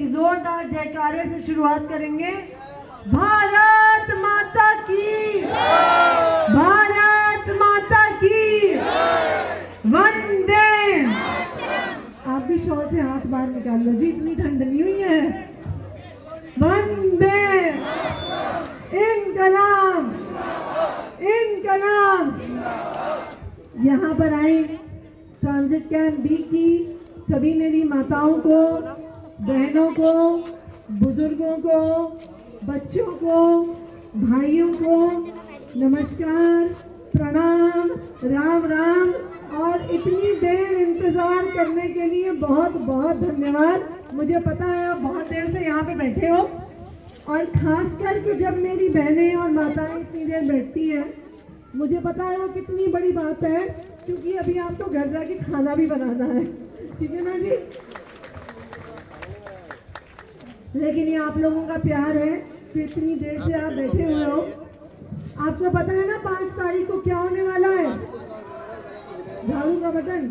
एक जोरदार जयकारे से शुरुआत करेंगे। भारत माता की, भारत माता की, वंदे। आप भी शोर से हाथ बाहर निकाल लो जी, इतनी ठंड नहीं हुई है। वंदे इनकलाब, इनकलाब। यहाँ पर आई ट्रांजिट कैंप बी की सभी मेरी माताओं को, बहनों को, बुजुर्गों को, बच्चों को, भाइयों को नमस्कार, प्रणाम, राम राम। और इतनी देर इंतजार करने के लिए बहुत बहुत धन्यवाद। मुझे पता है आप बहुत देर से यहाँ पे बैठे हो, और खास करके जब मेरी बहनें और माताएं इतनी देर बैठती हैं, मुझे पता है वो कितनी बड़ी बात है, क्योंकि अभी आपको घर जाके खाना भी बनाना है, ठीक है ना जी। लेकिन ये आप लोगों का प्यार है कि इतनी देर से आप बैठे हुए हो। आपको पता है ना 5 तारीख को क्या होने वाला है? झाड़ू का बटन।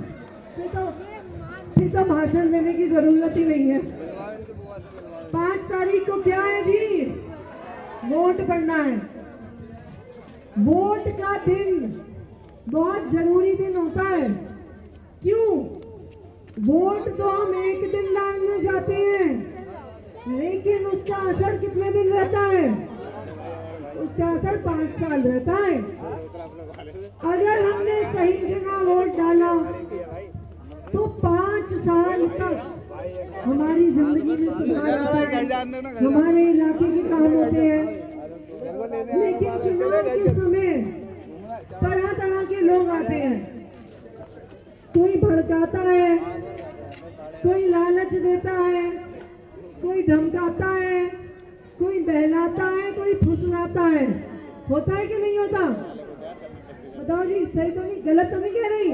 फिर तो भाषण देने की जरूरत ही नहीं है। 5 तारीख को क्या है जी? वोट पड़ना है। वोट का दिन बहुत जरूरी दिन होता है। क्यों? वोट तो हम एक दिन डालने जाते हैं, लेकिन उसका असर कितने दिन रहता है? उसका असर 5 साल रहता है। अगर हमने सही जगह वोट डाला तो 5 साल तक हमारी जिंदगी में सुधार आता है, हमारे इलाके के काम होते हैं। लेकिन चुनाव के समय तरह तरह के लोग आते हैं। कोई भड़काता है, कोई लालच देता है, कोई धमकाता है, कोई बहलाता है, कोई फुसलाता है। होता है कि नहीं होता? बताओ जी, सही तो नहीं, गलत तो नहीं कह रही?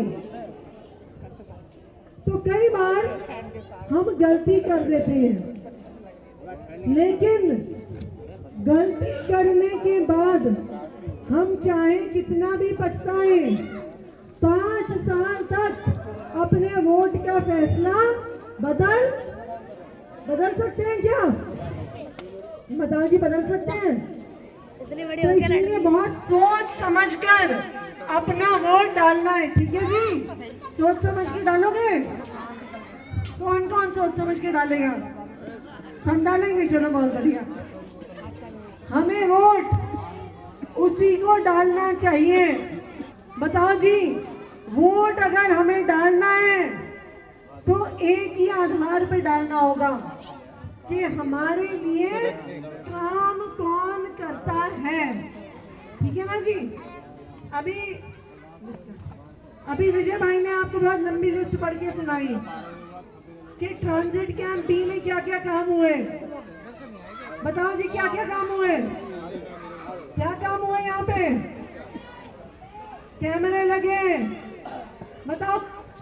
तो कई बार हम गलती कर देते हैं, लेकिन गलती करने के बाद हम चाहे कितना भी पछताएं, 5 साल तक अपने वोट का फैसला बदल सकते हैं क्या? बताओ जी, बदल सकते हैं? इतनी बड़ी तो इसलिए बहुत सोच समझकर अपना वोट डालना है, ठीक है जी? सोच समझ के डालोगे? कौन कौन सोच समझ के डालेगा? हम डालेंगे, चलो बहुत बढ़िया। हमें वोट उसी को डालना चाहिए। बताओ जी, वोट अगर हमें डालना है तो एक ही आधार पे डालना होगा कि हमारे लिए काम कौन करता है, ठीक है ना जी? अभी विजय भाई ने आपको बहुत लंबी लिस्ट पढ़ के सुनाई कि ट्रांजिट कैंप बी में क्या क्या काम हुए। बताओ जी, क्या क्या काम हुए? क्या काम हुए यहाँ पे? कैमरे लगे। बताओ,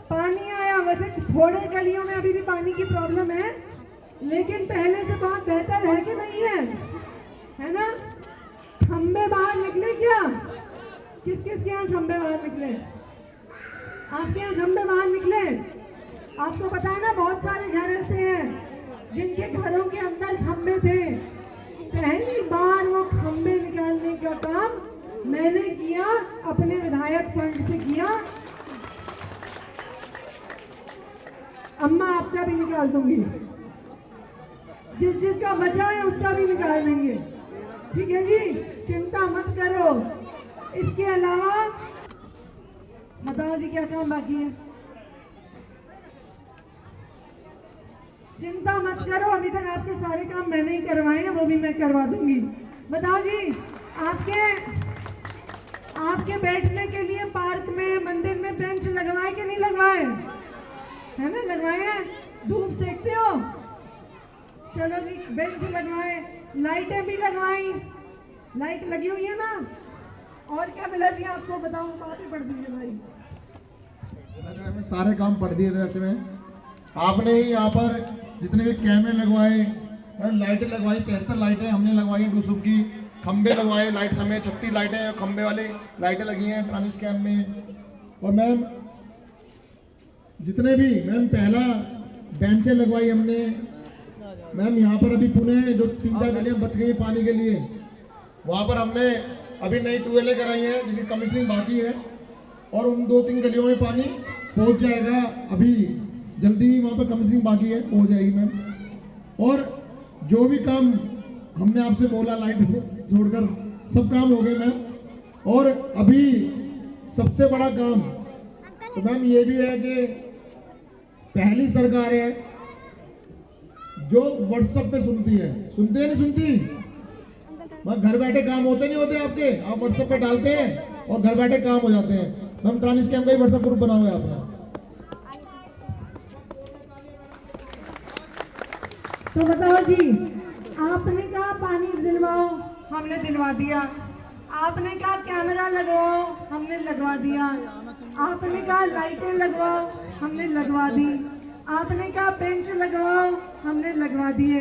पानी आया। वैसे थोड़े गलियों में अभी भी पानी की प्रॉब्लम है, लेकिन पहले से बहुत बेहतर है कि नहीं है? है ना? खंबे बाहर निकले क्या? किस किस के यहाँ खंबे बाहर निकले? आपके यहाँ खंबे बाहर निकले? आपको पता है ना, बहुत सारे घर ऐसे हैं जिनके घरों के अंदर खंबे थे। पहली बार वो खंबे निकालने का काम मैंने किया, अपने विधायक फंड से किया। अम्मा, आपका भी निकाल दूंगी, जिस जिसका बचा है उसका भी निकाल देंगे, ठीक है जी? चिंता मत करो। इसके अलावा बताओ जी, क्या काम बाकी है? चिंता मत करो, अभी तक आपके सारे काम मैंने ही करवाए हैं, वो भी मैं करवा दूंगी। बताओ जी, आपके बैठने के लिए पार्क में, मंदिर में बेंच लगवाए कि नहीं लगवाए? है ना, लगवाए हैं। धूप सेकते हो? चलो जी, बेंच लगवाए, लाइटें भी लगवाई। लाइट लगी हुई है ना? और क्या मिला जी आपको? बताओ, बात ही पढ़ दीजिए भाई। सारे काम पढ़ दिए थे वैसे में। आपने ही यहाँ पर जितने भी कैमरे लगवाए, लाइटें लगवाई, 73 लाइटें हमने लगवाई डूसुब की, खंबे लगवाए लाइट समेत 36 लाइटें, खंबे वाले लाइटें लगी हैं ट्रांजिट कैंप में। और मैम जितने भी, मैम पहला बेंचें लगवाई हमने, मैम यहाँ पर अभी पुणे जो 3-4 गलियां बच गई है पानी के लिए, वहाँ पर हमने अभी नई ट्यूबवेलें कराई हैं जिसकी कमिश्निंग बाकी है, और उन 2-3 गलियों में पानी पहुँच जाएगा। अभी जल्दी ही वहाँ पर कमिश्निंग बाकी है, हो जाएगी मैम। और जो भी काम हमने आपसे बोला लाइट छोड़कर सब काम हो गए मैम। और अभी सबसे बड़ा काम तो मैम ये भी है कि पहली सरकार है जो व्हाट्सएप पे सुनती है, सुनती है नहीं सुनती? बस घर बैठे काम होते नहीं होते आपके, आप व्हाट्सएप पे डालते हैं और घर बैठे काम हो जाते हैं। मैम ट्रांजिट कैंप का ही व्हाट्सएप ग्रुप बना हुआ है आपका। तो बताओ जी, आपने कहा पानी दिलवाओ, हमने दिलवा दिया। आपने कहा कैमरा लगवाओ, हमने लगवा दिया। आपने कहा लाइटें लगवाओ, हमने लगवा दी। आपने कहा बेंच लगवाओ, हमने लगवा दिए।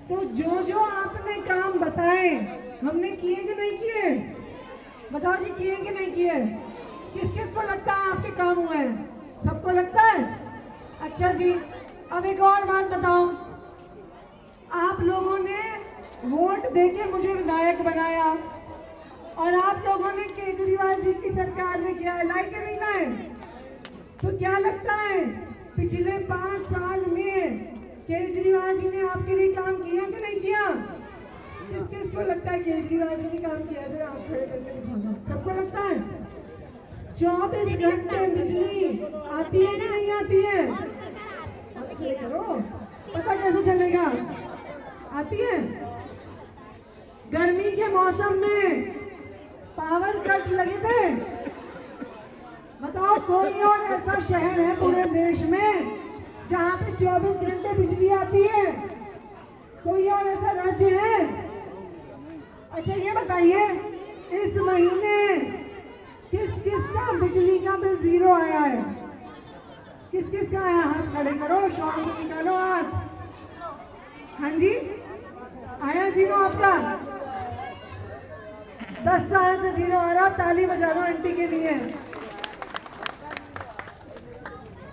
तो जो जो आपने काम बताए हमने किए कि नहीं किए? बताओ जी, किए कि नहीं किए? किस किस को लगता है आपके काम हुए हैं? सबको लगता है? अच्छा जी, अब एक और बात बताओ, आप लोगों ने वोट देके मुझे विधायक बनाया और आप लोगों ने केजरीवाल जी की सरकार ने किया, लाइटें नहीं लाए। तो क्या लगता है पिछले 5 साल में केजरीवाल जी ने आपके लिए काम किया कि नहीं किया? किस किस को लगता है केजरीवाल जी ने काम किया? तो आप खड़े करके दिखाना। सबको लगता है? 24 घंटे बिजली आती है कि नहीं आती है? आप खड़े करो, पता कैसे चलेगा? आती है। गर्मी के मौसम में पावर कट लगे थे? बताओ, कोई और ऐसा शहर है पूरे देश में जहाँ पे 24 घंटे बिजली आती है? कोई और ऐसा राज्य है? अच्छा ये बताइए, इस महीने किस किस का बिजली का बिल 0 आया है? किस किस का आया? हाथ खड़े करो, शौक से निकालो हाथ। हाँ जी, आया 0 आपका? 10 साल से 0 आ रहा। ताली बजा दो आंटी के लिए।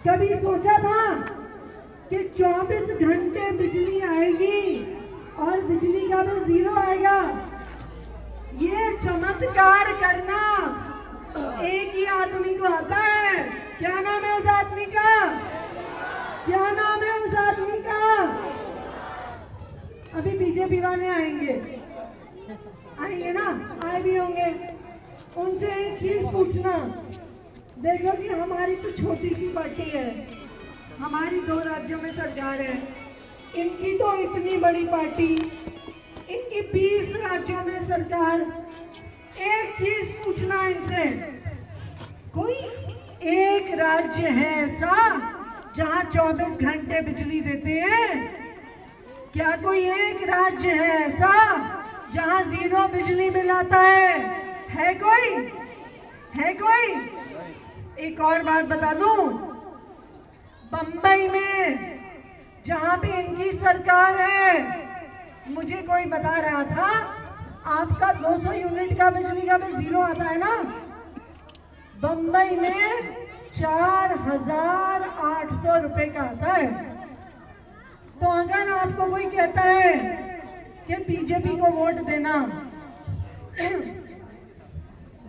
कभी सोचा था कि 24 घंटे बिजली आएगी और बिजली का बिल 0 आएगा? ये चमत्कार करना एक ही आदमी को आता है। क्या नाम है उस आदमी का? क्या नाम है उस आदमी का? अभी बीजेपी वाले आएंगे ना, आए भी होंगे। उनसे एक चीज पूछना, देखो कि हमारी तो छोटी सी पार्टी है, हमारी 2 राज्यों में सरकार है, इनकी तो इतनी बड़ी पार्टी, इनकी 20 राज्यों में सरकार। एक चीज पूछना इनसे, कोई एक राज्य है ऐसा जहां 24 घंटे बिजली देते हैं? क्या कोई एक राज्य है ऐसा जहां 0 बिजली बिल आता है? है कोई? है कोई? एक और बात बता दूं, बंबई में जहां पे इनकी सरकार है, मुझे कोई बता रहा था आपका 200 यूनिट का बिजली का बिल 0 आता है ना? बंबई में 4,800 रुपए का आता है। तो अगर आपको कोई कहता है कि बीजेपी को वोट देना,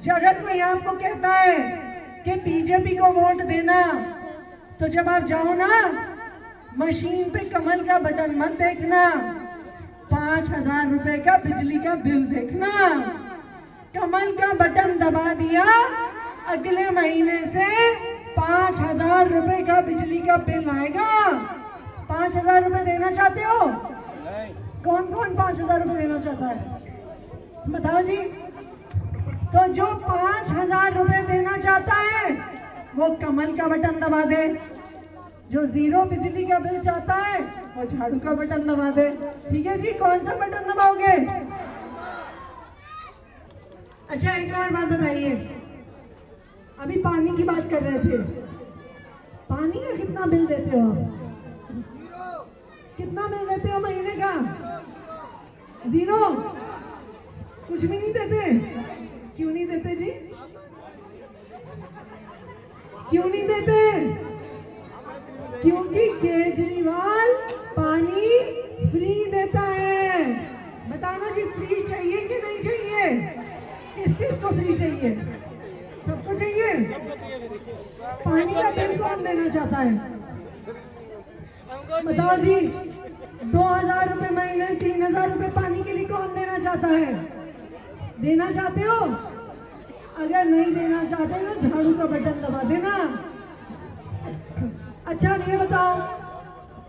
अगर कोई आपको कहता है कि बीजेपी को वोट देना, तो जब आप जाओ ना, मशीन पे कमल का बटन मत देखना, 5,000 रुपए का बिजली का बिल देखना। कमल का बटन दबा दिया, अगले महीने से 5,000 रुपए का बिजली का बिल आएगा। 5,000 रुपए देना चाहते हो? कौन कौन 5,000 रुपए देना चाहता है? बताओ जी। तो जो 5,000 रुपए देना चाहता है वो कमल का बटन दबा दे, जो 0 बिजली का बिल चाहता है वो झाड़ू का बटन दबा दे। ठीक है जी, कौन सा बटन दबाओगे? अच्छा एक और बात बताइए, अभी पानी की बात कर रहे थे, पानी का कितना बिल देते हो? कितना बिल देते हो महीने का? 0? कुछ भी नहीं देते? क्यों नहीं देते जी? क्यों नहीं देते? क्योंकि केजरीवाल पानी फ्री देता है। बताना जी, फ्री चाहिए कि नहीं चाहिए? किस किस को फ्री चाहिए? सबको चाहिए? पानी का बिल कौन देना चाहता है? बताओ जी, 2000 रुपए महीने, 3000 रुपए पानी के लिए कौन देना चाहता है? देना चाहते हो? अगर नहीं देना चाहते ना, झाड़ू का बटन दबा देना। अच्छा ये बताओ,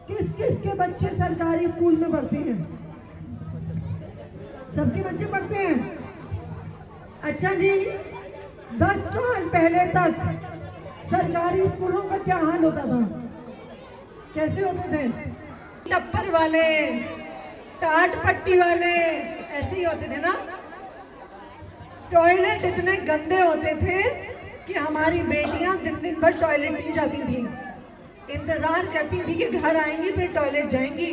किस किस के बच्चे सरकारी स्कूल में पढ़ते हैं? सबके बच्चे पढ़ते हैं। अच्छा जी, 10 साल पहले तक सरकारी स्कूलों का क्या हाल होता था? कैसे होते थे? टप्पर वाले, टाट पट्टी वाले, ऐसे ही होते थे ना। टॉयलेट इतने गंदे होते थे कि हमारी बेटियां दिन दिन भर टॉयलेट नहीं जाती थी, इंतजार करती थी कि घर आएंगी फिर टॉयलेट जाएंगी।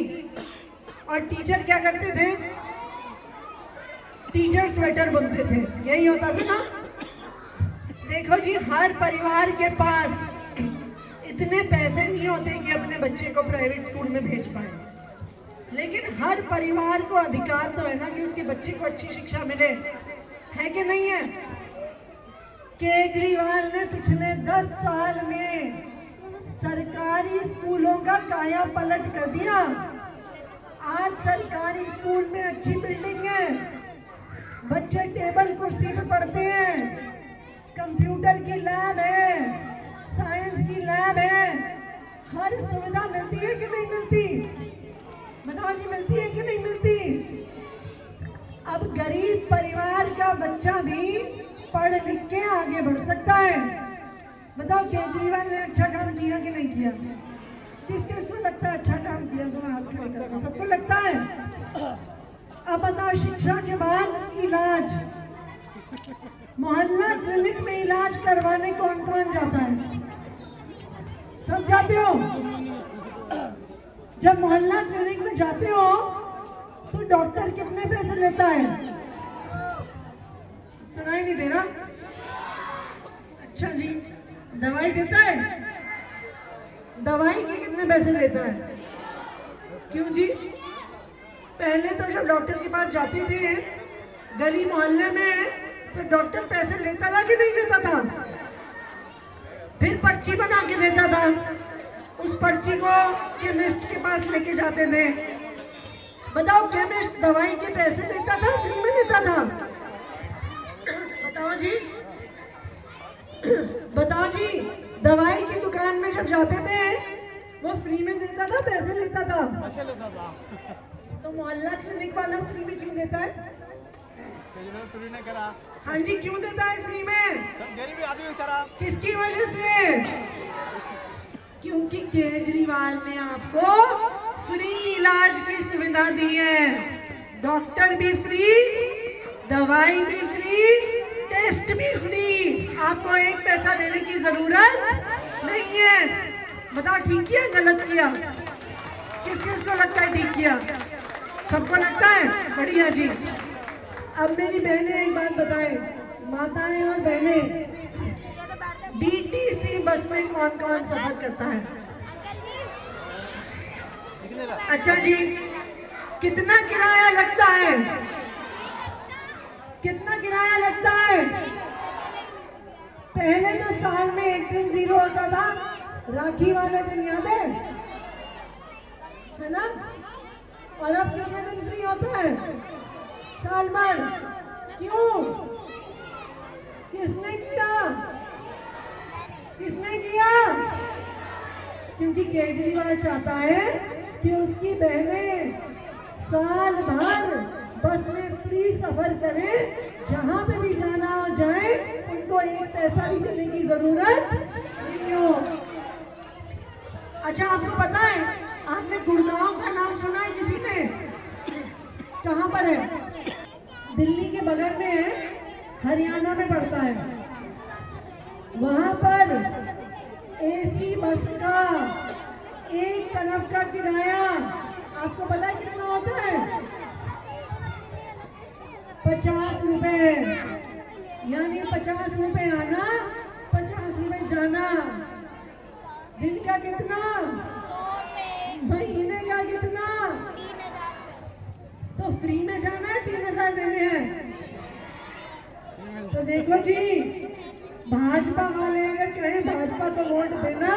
और टीचर क्या करते थे? टीचर स्वेटर बुनते थे, यही होता था ना। देखो जी, हर परिवार के पास इतने पैसे नहीं होते कि अपने बच्चे को प्राइवेट स्कूल में भेज पाए, लेकिन हर परिवार को अधिकार तो है ना कि उसके बच्चे को अच्छी शिक्षा मिले, है कि नहीं है? केजरीवाल ने पिछले 10 साल में सरकारी स्कूलों का काया पलट कर दिया। आज सरकारी स्कूल में अच्छी बिल्डिंग है, बच्चे टेबल कुर्सी पे पढ़ते हैं, कंप्यूटर की लैब है, साइंस की लैब है, हर सुविधा मिलती है कि नहीं मिलती? बताओ जी, मिलती है कि नहीं मिलती? अब गरीब परिवार का बच्चा भी पढ़ लिख के आगे बढ़ सकता है। बताओ, केजरीवाल ने अच्छा काम किया कि नहीं किया? किस किस को लगता है अच्छा काम किया? तो हाथ खड़े करके सबको लगता है। अब बताओ, शिक्षा के बाद इलाज, मोहल्ला क्लिनिक में इलाज करवाने कौन कौन जाता है? सब जाते हो? जब मोहल्ला क्लिनिक में जाते हो तो डॉक्टर कितने पैसे लेता है? सुनाई नहीं दे रहा? अच्छा जी, दवाई देता है? दवाई के कितने पैसे लेता है? क्यों जी? पहले तो जब डॉक्टर के पास जाते थे गली मोहल्ले में, तो डॉक्टर पैसे लेता था कि नहीं लेता था? फिर पर्ची बना के देता था, उस पर्ची को केमिस्ट के पास लेके जाते थे। बताओ, केमिस्ट दवाई के पैसे लेता था, फ्री में देता था? बताओ जी, बताओ जी, दवाई की दुकान में जब जाते थे वो फ्री में देता था, पैसे लेता था? पैसे लेता था। तो मोहल्ला क्लिनिक वाला फ्री में क्यों देता है? फ्री नहीं करा। हाँ जी, क्यों देता है फ्री में? सब गरीब आदमी करा। किसकी वजह से? क्योंकि केजरीवाल ने आपको फ्री इलाज की सुविधा दी है। डॉक्टर भी फ्री, दवाई भी फ्री, टेस्ट भी फ्री। आपको एक पैसा देने की जरूरत नहीं है। बताओ, ठीक किया गलत किया? किस किस को लगता है ठीक किया? सबको लगता है? बढ़िया जी। अब मेरी बहनें एक बात बताएं, माताएं और बहनें, डीटीसी बस में कौन कौन सफर करता है? अच्छा जी, कितना किराया लगता है? कितना किराया लगता है? पहले तो साल में एक दिन 0 होता था, राखी वाले दिन, याद है ना? और अब कितने दिन फ्री होता है साल भर? क्यों? किसने किया? किसने किया? क्योंकि केजरीवाल चाहता है कि उसकी बहनें साल भर बस में फ्री सफर करें, जहां पे भी जाना हो जाए, उनको एक पैसा भी देने की जरूरत नहीं हो। अच्छा, आपको पता है, आपने गुड़गांव का नाम सुना है किसी ने? कहाँ पर है? दिल्ली के बगल में है, हरियाणा में पड़ता है। वहां पर एसी बस का एक तरफ का किराया आपको पता है कितना होता है? 50 रुपए। यानी 50 रुपए आना, 50 रुपए जाना। दिन का कितना? महीने का कितना? देखो जी, भाजपा वाले अगर कहें भाजपा को वोट देना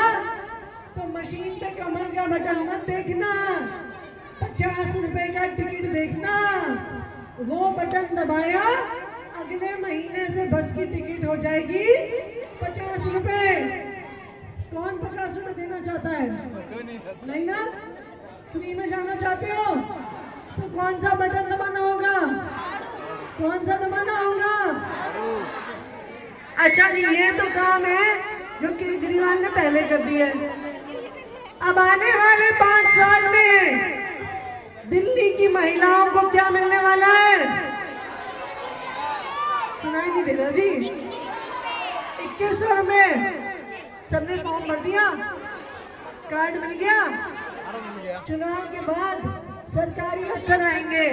तो मशीन पे कमर का बटन मत देखना, 50 रुपए का टिकट देखना, वो बटन दबाया अगले महीने से बस की टिकट हो जाएगी 50 रुपए। कौन 50 रुपए देना चाहता है? नहीं ना? फ्री में जाना चाहते हो तो कौन सा बटन दबाना होगा? कौन सा दबाना होगा? अच्छा जी, ये तो काम है जो केजरीवाल ने पहले कर दिया है। अब आने वाले 5 साल में दिल्ली की महिलाओं को क्या मिलने वाला है? सुनाई नहीं दे रहा जी? 2100 में सबने फॉर्म भर दिया, कार्ड मिल गया। चुनाव के बाद सरकारी अफसर आएंगे,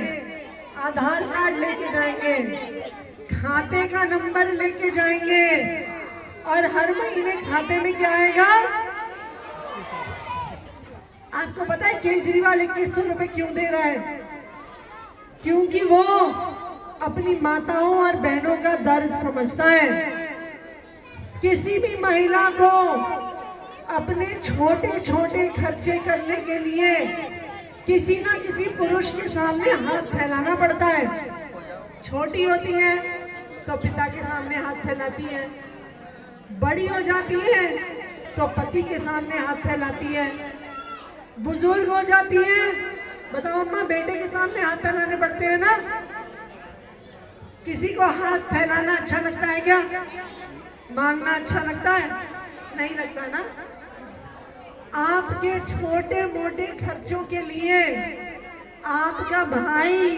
आधार कार्ड लेके जाएंगे, खाते का नंबर लेके जाएंगे और हर महीने खाते में क्या आएगा? आपको पता है केजरीवाल 2100 रुपए क्यों दे रहा है? क्योंकि वो अपनी माताओं और बहनों का दर्द समझता है। किसी भी महिला को अपने छोटे छोटे खर्चे करने के लिए किसी ना किसी पुरुष के सामने हाथ फैलाना पड़ता है। छोटी होती है तो पिता के सामने हाथ फैलाती है, बड़ी हो जाती है तो पति के सामने हाथ फैलाती है, बुजुर्ग हो जाती है, बताओ अम्मा, बेटे के सामने हाथ फैलाने पड़ते हैं ना? किसी को हाथ फैलाना अच्छा लगता है क्या? मांगना अच्छा लगता है? नहीं लगता ना? आपके छोटे मोटे खर्चों के लिए आपका भाई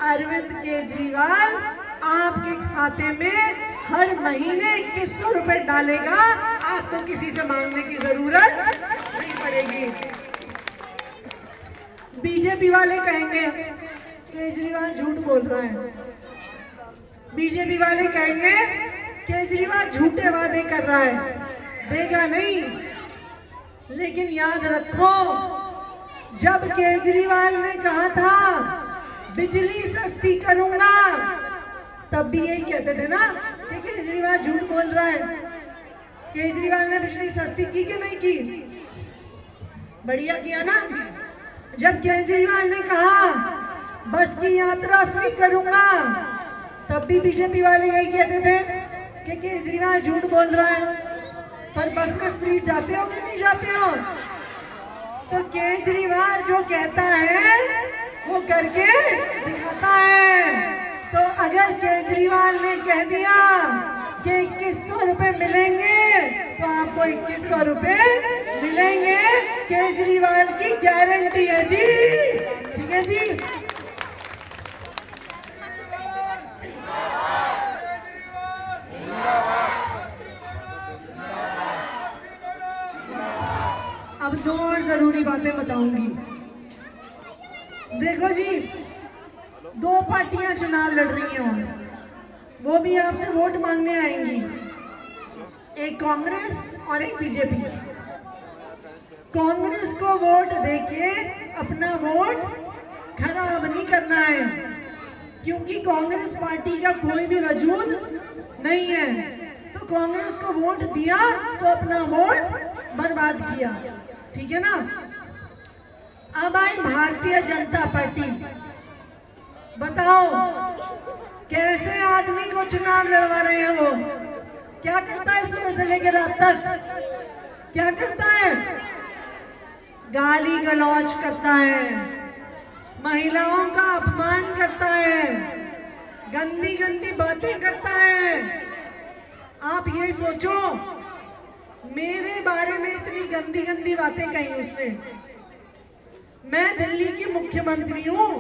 अरविंद केजरीवाल आपके खाते में हर महीने 2100 रुपए डालेगा। आपको किसी से मांगने की जरूरत नहीं पड़ेगी। बीजेपी वाले कहेंगे केजरीवाल झूठ बोल रहा है, बीजेपी वाले कहेंगे केजरीवाल झूठे वादे कर रहा है, देगा नहीं। लेकिन याद रखो, जब केजरीवाल ने कहा था बिजली सस्ती करूंगा, तब भी यही कहते थे ना कि केजरीवाल झूठ बोल रहा है। केजरीवाल ने बिजली सस्ती की कि नहीं की? बढ़िया किया ना। जब केजरीवाल ने कहा बस की यात्रा फ्री करूंगा, तब भी बीजेपी वाले यही कहते थे कि केजरीवाल झूठ बोल रहा है। पर बस में फ्री जाते हो कि नहीं जाते हो? तो केजरीवाल जो कहता है वो करके दिखाता है। तो अगर केजरीवाल ने कह दिया कि 2100 रुपए मिलेंगे तो आपको 2100 रुपए मिलेंगे, केजरीवाल की गारंटी है जी। ठीक है जी। अब 2 और जरूरी बातें बताऊंगी। देखो जी, 2 पार्टियां चुनाव लड़ रही हैं और वो भी आपसे वोट मांगने आएंगी, एक कांग्रेस और एक बीजेपी। कांग्रेस को वोट देके अपना वोट खराब नहीं करना है, क्योंकि कांग्रेस पार्टी का कोई भी वजूद नहीं है। तो कांग्रेस को वोट दिया तो अपना वोट बर्बाद किया। ठीक है ना? अब आई भारतीय जनता पार्टी। बताओ कैसे आदमी को चुनाव लड़वा रहे हैं वो? क्या करता है सुबह से लेकर रात तक? क्या करता है? गाली गलौज करता है, महिलाओं का अपमान करता है, गंदी गंदी बातें करता है। आप ये सोचो, मेरे बारे में इतनी गंदी गंदी बातें कही उसने। मैं दिल्ली की मुख्यमंत्री हूं।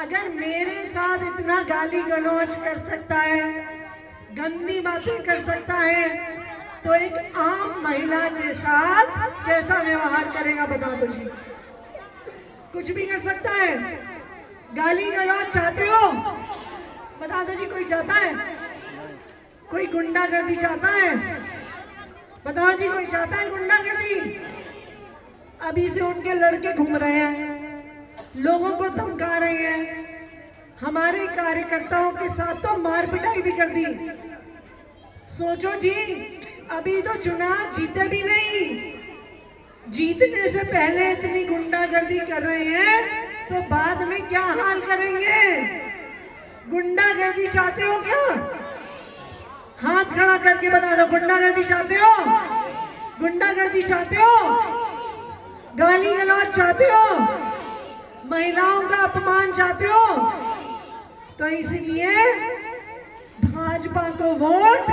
अगर मेरे साथ इतना गाली गलौज कर सकता है, गंदी बातें कर सकता है, तो एक आम महिला के साथ कैसा व्यवहार करेगा बता दो जी। कुछ भी कर सकता है। गाली गलौज चाहते हो? बता दो जी, कोई चाहता है? कोई गुंडागर्दी चाहता है? बताओ जी, कोई चाहता है गुंडागर्दी? अभी से उनके लड़के घूम रहे हैं, लोगों को धमका रहे हैं, हमारे कार्यकर्ताओं के साथ तो मार पिटाई भी कर दी। सोचो जी, अभी तो चुनाव जीते भी नहीं, जीतने से पहले इतनी गुंडागर्दी कर रहे हैं तो बाद में क्या हाल करेंगे। गुंडागर्दी चाहते हो क्या? हाथ खड़ा करके बता दो, गुंडागर्दी चाहते हो? गुंडागर्दी चाहते हो? गाली गलौज चाहते हो? महिलाओं का अपमान चाहते हो? तो इसलिए भाजपा को वोट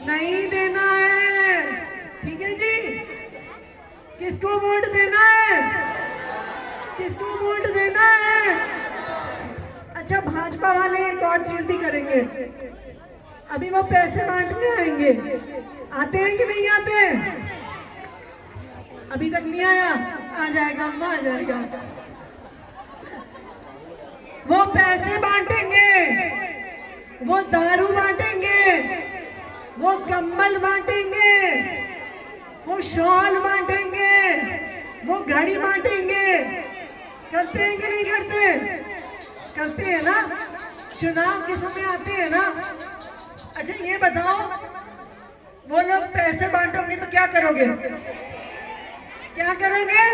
नहीं देना है, ठीक है जी? किसको वोट देना है? किसको वोट देना है? अच्छा, भाजपा वाले एक और चीज भी करेंगे, अभी वो पैसे बांटने आएंगे। आते हैं कि नहीं आते? अभी तक नहीं आया, आ जाएगा अम्मा, आ जाएगा। वो पैसे बांटेंगे, वो दारू बांटेंगे, वो कंबल बांटेंगे, वो शॉल बांटेंगे, वो घड़ी बांटेंगे। करते हैं कि नहीं करते? करते हैं ना, चुनाव के समय आते हैं ना। अच्छा ये बताओ, वो लोग पैसे बांटोगे तो क्या करोगे? क्या करोगे?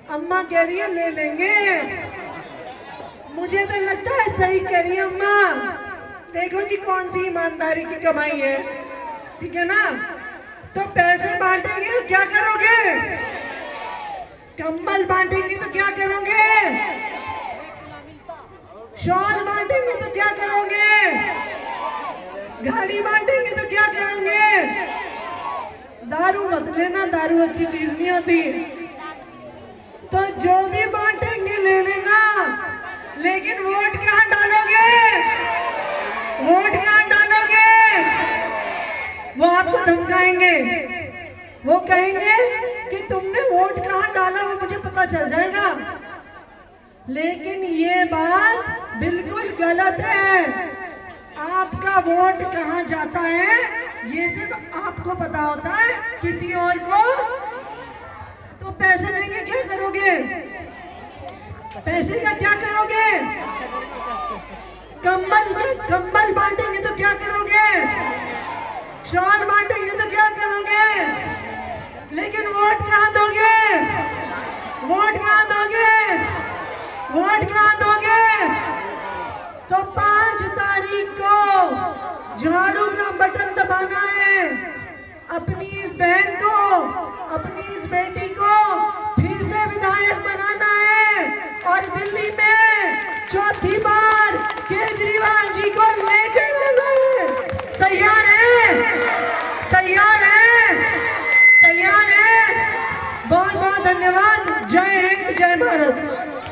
अम्मा कह रही है ले लेंगे। मुझे तो लगता है सही कह रही है अम्मा। देखो जी कौन सी ईमानदारी की कमाई है, ठीक है ना? तो पैसे बांटेंगे तो क्या करोगे? कंबल बांटेंगे तो क्या करोगे? शॉल बांटेंगे तो क्या करोगे? गाड़ी बांटेंगे तो क्या करोगे? दारू मत लेना, दारू अच्छी चीज नहीं होती। तो जो भी बांटेंगे ले लेना, लेकिन वोट कहाँ डालोगे? वोट कहाँ डालोगे? वो आपको धमकाएंगे, वो कहेंगे कि तुमने वोट कहाँ डाला वो मुझे पता चल जाएगा। लेकिन ये बात बिल्कुल गलत है। आपका वोट कहाँ जाता है ये सिर्फ आपको पता होता है, किसी और को। तो पैसे देंगे क्या करोगे? पैसे का क्या करोगे? कंबल बांटेंगे तो क्या करोगे? शॉल बांटेंगे तो क्या करोगे? लेकिन वोट कहाँ दोगे? वोट कहाँ दोगे? वोट कहाँ दोगे? तो 5 तारीख को झाड़ू का बटन दबाना है। अपनी इस बहन को, अपनी इस बेटी को फिर से विधायक बनाना है और दिल्ली में चौथी बार केजरीवाल जी को लेके जाना है। तैयार है? तैयार है? तैयार है? बहुत बहुत धन्यवाद। जय हिंद, जय भारत।